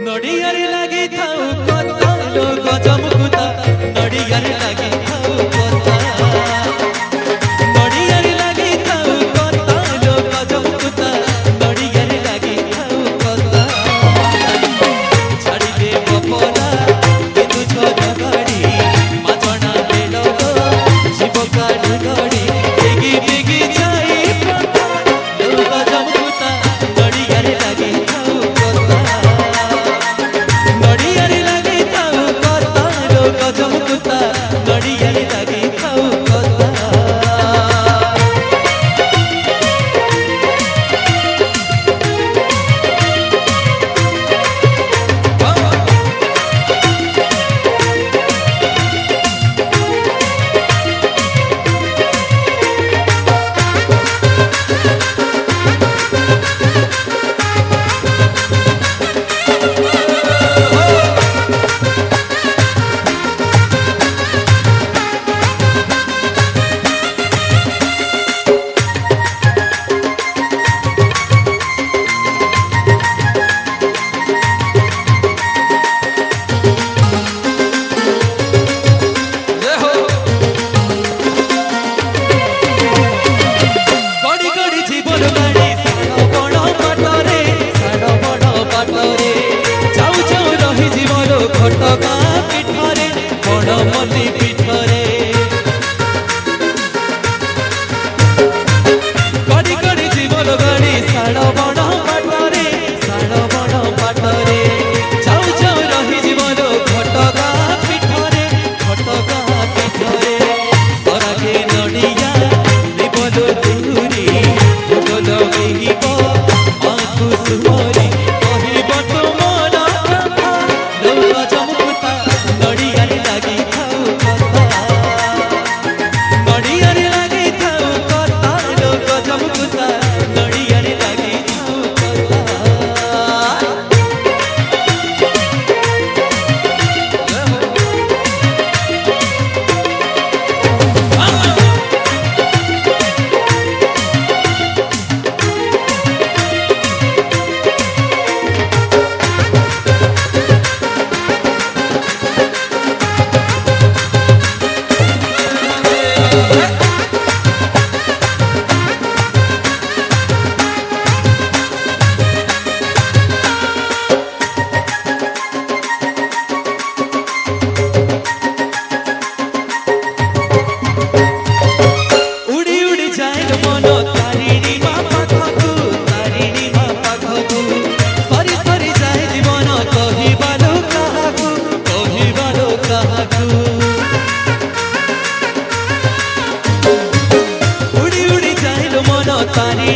नड़ियारे लगे थाऊ कता लोग जमुकुता नड़ियारे लगे थाऊ कता नड़ियारे लगे थाऊ कता लोग जमुकुता नड़ियारे लगे थाऊ कता छाड़ी दे बपरा ए तू छोड़ गाड़ी माचना ले लोग जीव काढ़ गाड़ी बेगी बेगी जाई पता लोग जमुकुता नड़ियारे लगे थाऊ कता नड़ियारे लगे थाऊ कता लोग जमुकुता नड़ियारे लगे थाऊ कता घटका पीठरे बड़मल्ली पीठरे कड़ी कड़ी जीवन गाड़ी साड़ बड़ पाटरे साड़ बड़ पाटरे जाऊ जाऊ रही जीवन घटका पीठरे सराके नड़िया लिबल दूरी भोग लगेब आँखु सुमरी कहब तुमर कथा लोग जमुकुता नड़ियारे लगे थाऊ कता नड़ियारे लगे थाऊ कता लोग जमुकुता नड़ियारे लगे थाऊ कता उड़ी उड़ी जाए मन तारिणी मा पाखकु सरी सरी जाए जीवन कहिबालो काहाकु उड़ी उड़ी जाए मन तारिणी